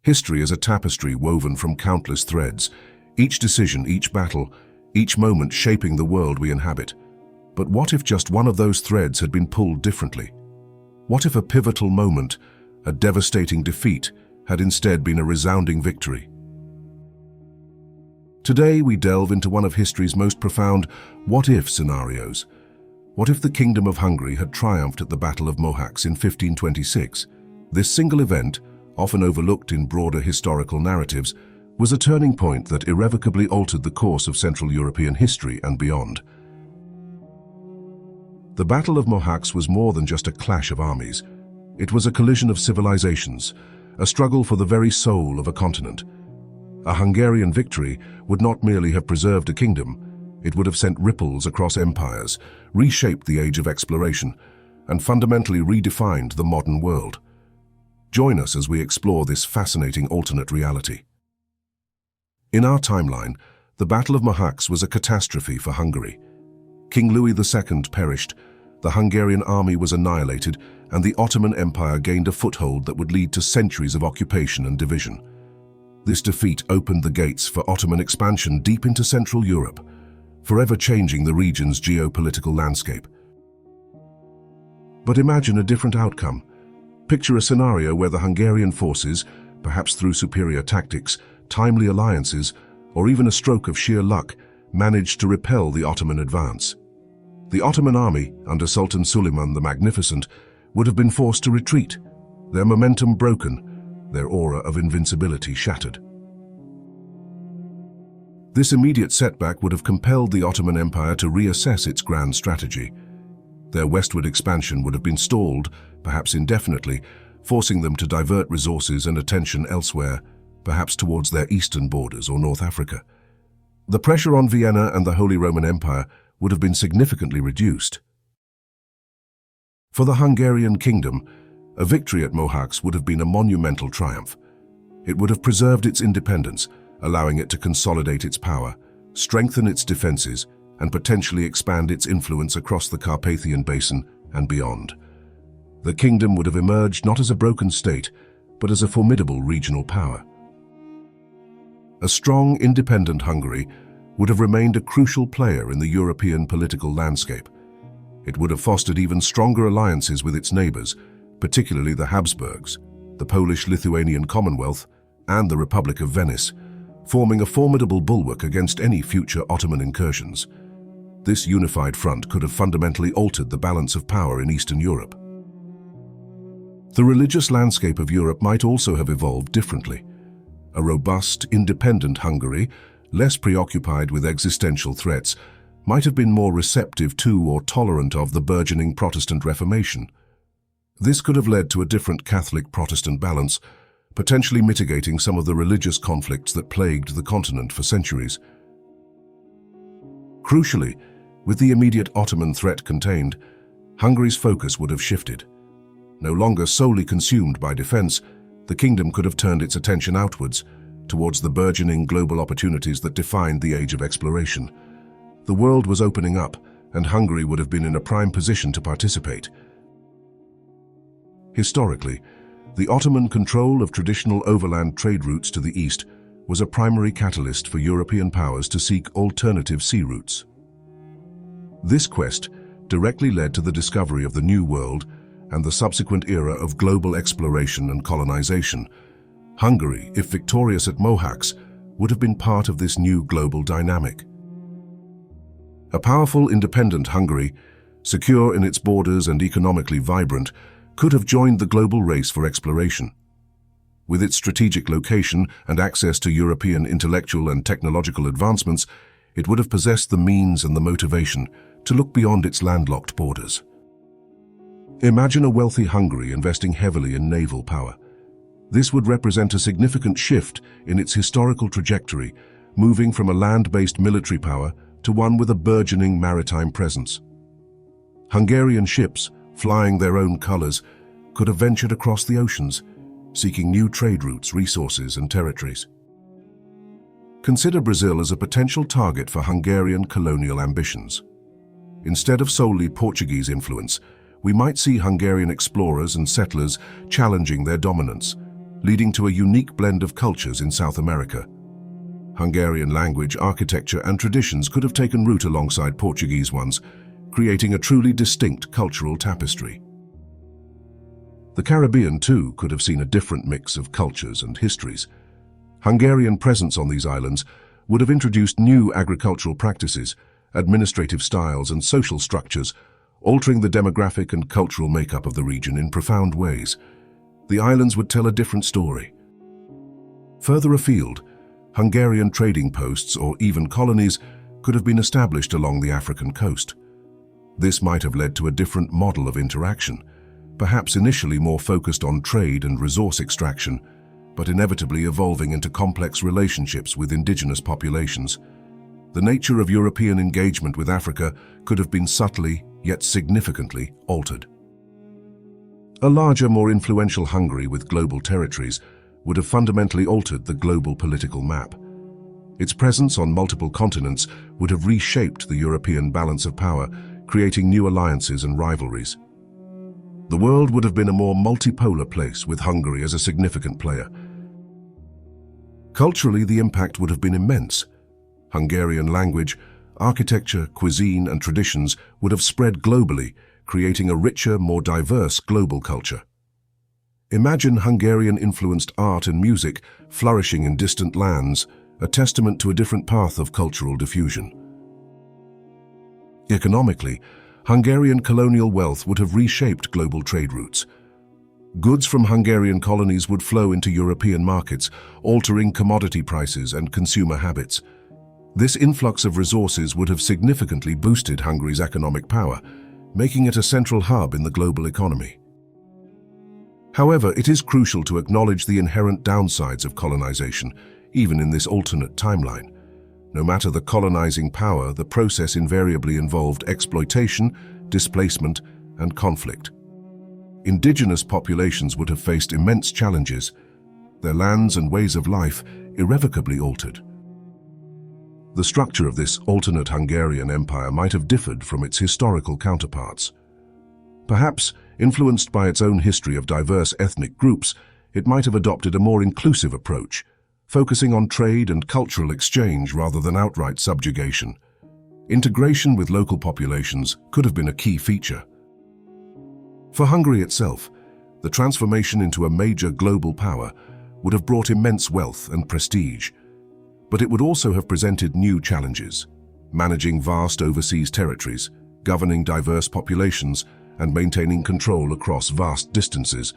History is a tapestry woven from countless threads, each decision, each battle, each moment shaping the world we inhabit. But what if just one of those threads had been pulled differently? What if a pivotal moment, a devastating defeat, had instead been a resounding victory? Today we delve into one of history's most profound what-if scenarios. What if the Kingdom of Hungary had triumphed at the Battle of Mohács in 1526? This single event, often overlooked in broader historical narratives, was a turning point that irrevocably altered the course of Central European history and beyond. The Battle of Mohács was more than just a clash of armies. It was a collision of civilizations, a struggle for the very soul of a continent. A Hungarian victory would not merely have preserved a kingdom, it would have sent ripples across empires, reshaped the age of exploration, and fundamentally redefined the modern world. Join us as we explore this fascinating alternate reality. In our timeline, the Battle of Mohács was a catastrophe for Hungary. King Louis II perished, the Hungarian army was annihilated, and the Ottoman Empire gained a foothold that would lead to centuries of occupation and division. This defeat opened the gates for Ottoman expansion deep into Central Europe, forever changing the region's geopolitical landscape. But imagine a different outcome. Picture a scenario where the Hungarian forces, perhaps through superior tactics, timely alliances, or even a stroke of sheer luck, managed to repel the Ottoman advance. The Ottoman army, under Sultan Suleiman the Magnificent, would have been forced to retreat, their momentum broken, their aura of invincibility shattered. This immediate setback would have compelled the Ottoman Empire to reassess its grand strategy. Their westward expansion would have been stalled, perhaps indefinitely, forcing them to divert resources and attention elsewhere, perhaps towards their eastern borders or North Africa. The pressure on Vienna and the Holy Roman Empire would have been significantly reduced. For the Hungarian kingdom, a victory at Mohács would have been a monumental triumph. It would have preserved its independence, allowing it to consolidate its power, strengthen its defenses, and potentially expand its influence across the Carpathian Basin and beyond. The kingdom would have emerged not as a broken state, but as a formidable regional power. A strong, independent Hungary would have remained a crucial player in the European political landscape. It would have fostered even stronger alliances with its neighbors, particularly the Habsburgs, the Polish-Lithuanian Commonwealth, and the Republic of Venice, forming a formidable bulwark against any future Ottoman incursions. This unified front could have fundamentally altered the balance of power in Eastern Europe. The religious landscape of Europe might also have evolved differently. A robust, independent Hungary, less preoccupied with existential threats, might have been more receptive to or tolerant of the burgeoning Protestant Reformation. This could have led to a different Catholic-Protestant balance, potentially mitigating some of the religious conflicts that plagued the continent for centuries. Crucially, with the immediate Ottoman threat contained, Hungary's focus would have shifted. No longer solely consumed by defense, the kingdom could have turned its attention outwards, towards the burgeoning global opportunities that defined the age of exploration. The world was opening up, and Hungary would have been in a prime position to participate. Historically, the Ottoman control of traditional overland trade routes to the east was a primary catalyst for European powers to seek alternative sea routes. This quest directly led to the discovery of the New World and the subsequent era of global exploration and colonization. Hungary, if victorious at Mohács, would have been part of this new global dynamic. A powerful, independent Hungary, secure in its borders and economically vibrant, could have joined the global race for exploration. With its strategic location and access to European intellectual and technological advancements, it would have possessed the means and the motivation to look beyond its landlocked borders. Imagine a wealthy Hungary investing heavily in naval power. This would represent a significant shift in its historical trajectory, moving from a land-based military power to one with a burgeoning maritime presence. Hungarian ships, flying their own colors, could have ventured across the oceans, seeking new trade routes, resources, and territories. Consider Brazil as a potential target for Hungarian colonial ambitions. Instead of solely Portuguese influence, we might see Hungarian explorers and settlers challenging their dominance, leading to a unique blend of cultures in South America. Hungarian language, architecture, and traditions could have taken root alongside Portuguese ones, creating a truly distinct cultural tapestry. The Caribbean, too, could have seen a different mix of cultures and histories. Hungarian presence on these islands would have introduced new agricultural practices, administrative styles, and social structures, altering the demographic and cultural makeup of the region in profound ways. The islands would tell a different story. Further afield, Hungarian trading posts or even colonies could have been established along the African coast. This might have led to a different model of interaction, perhaps initially more focused on trade and resource extraction, but inevitably evolving into complex relationships with indigenous populations. The nature of European engagement with Africa could have been subtly, yet significantly, altered. A larger, more influential Hungary with global territories would have fundamentally altered the global political map. Its presence on multiple continents would have reshaped the European balance of power, creating new alliances and rivalries. The world would have been a more multipolar place with Hungary as a significant player. Culturally, the impact would have been immense. Hungarian language, architecture, cuisine, and traditions would have spread globally, creating a richer, more diverse global culture. Imagine Hungarian-influenced art and music flourishing in distant lands, a testament to a different path of cultural diffusion. Economically, Hungarian colonial wealth would have reshaped global trade routes. Goods from Hungarian colonies would flow into European markets, altering commodity prices and consumer habits. This influx of resources would have significantly boosted Hungary's economic power, making it a central hub in the global economy. However, it is crucial to acknowledge the inherent downsides of colonization, even in this alternate timeline. No matter the colonizing power, the process invariably involved exploitation, displacement, and conflict. Indigenous populations would have faced immense challenges, their lands and ways of life irrevocably altered. The structure of this alternate Hungarian empire might have differed from its historical counterparts. Perhaps, influenced by its own history of diverse ethnic groups, it might have adopted a more inclusive approach, focusing on trade and cultural exchange rather than outright subjugation. Integration with local populations could have been a key feature. For Hungary itself, the transformation into a major global power would have brought immense wealth and prestige, but it would also have presented new challenges: managing vast overseas territories, governing diverse populations, and maintaining control across vast distances.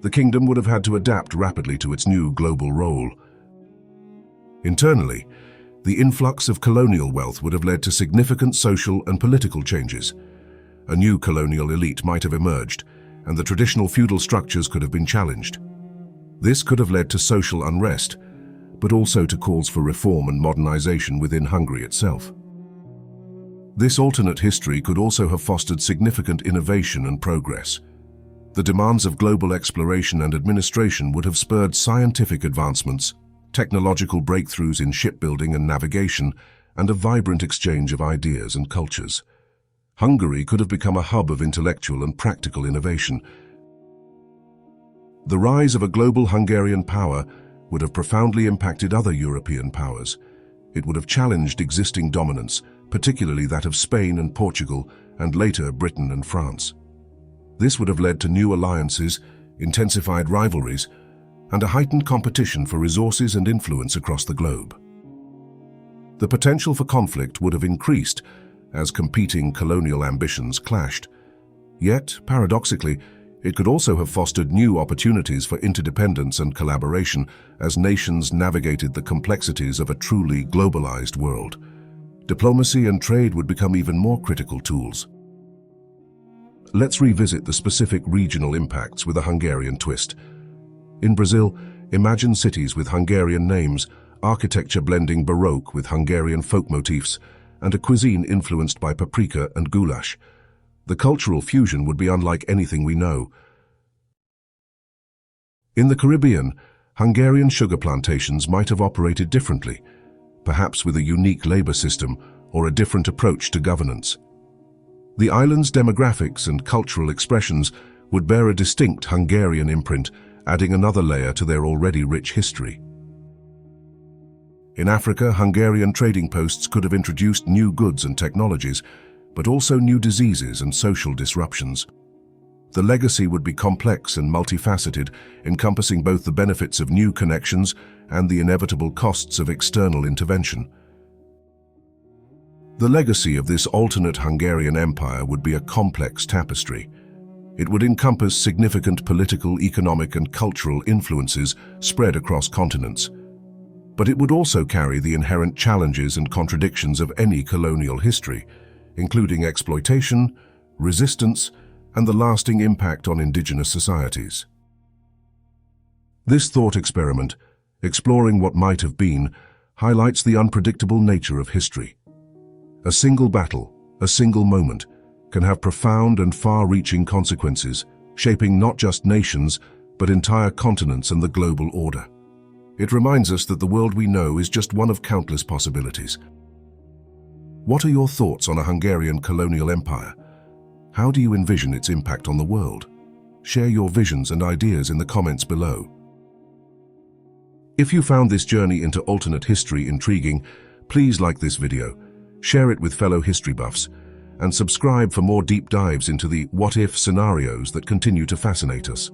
The kingdom would have had to adapt rapidly to its new global role. Internally, the influx of colonial wealth would have led to significant social and political changes. A new colonial elite might have emerged, and the traditional feudal structures could have been challenged. This could have led to social unrest, but also to calls for reform and modernization within Hungary itself. This alternate history could also have fostered significant innovation and progress. The demands of global exploration and administration would have spurred scientific advancements, technological breakthroughs in shipbuilding and navigation, and a vibrant exchange of ideas and cultures. Hungary could have become a hub of intellectual and practical innovation. The rise of a global Hungarian power would have profoundly impacted other European powers. It would have challenged existing dominance, particularly that of Spain and Portugal, and later Britain and France. This would have led to new alliances, intensified rivalries, and a heightened competition for resources and influence across the globe. The potential for conflict would have increased as competing colonial ambitions clashed. Yet, paradoxically, it could also have fostered new opportunities for interdependence and collaboration as nations navigated the complexities of a truly globalized world. Diplomacy and trade would become even more critical tools. Let's revisit the specific regional impacts with a Hungarian twist. In Brazil, imagine cities with Hungarian names, architecture blending Baroque with Hungarian folk motifs, and a cuisine influenced by paprika and goulash. The cultural fusion would be unlike anything we know. In the Caribbean, Hungarian sugar plantations might have operated differently, perhaps with a unique labor system or a different approach to governance. The island's demographics and cultural expressions would bear a distinct Hungarian imprint, adding another layer to their already rich history. In Africa, Hungarian trading posts could have introduced new goods and technologies, but also new diseases and social disruptions. The legacy would be complex and multifaceted, encompassing both the benefits of new connections and the inevitable costs of external intervention. The legacy of this alternate Hungarian empire would be a complex tapestry. It would encompass significant political, economic, and cultural influences spread across continents. But it would also carry the inherent challenges and contradictions of any colonial history, including exploitation, resistance, and the lasting impact on indigenous societies. This thought experiment, exploring what might have been, highlights the unpredictable nature of history. A single battle, a single moment, can have profound and far-reaching consequences, shaping not just nations, but entire continents and the global order. It reminds us that the world we know is just one of countless possibilities. What are your thoughts on a Hungarian colonial empire? How do you envision its impact on the world? Share your visions and ideas in the comments below. If you found this journey into alternate history intriguing, please like this video, share it with fellow history buffs, and subscribe for more deep dives into the what-if scenarios that continue to fascinate us.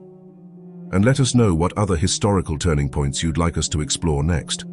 And let us know what other historical turning points you'd like us to explore next.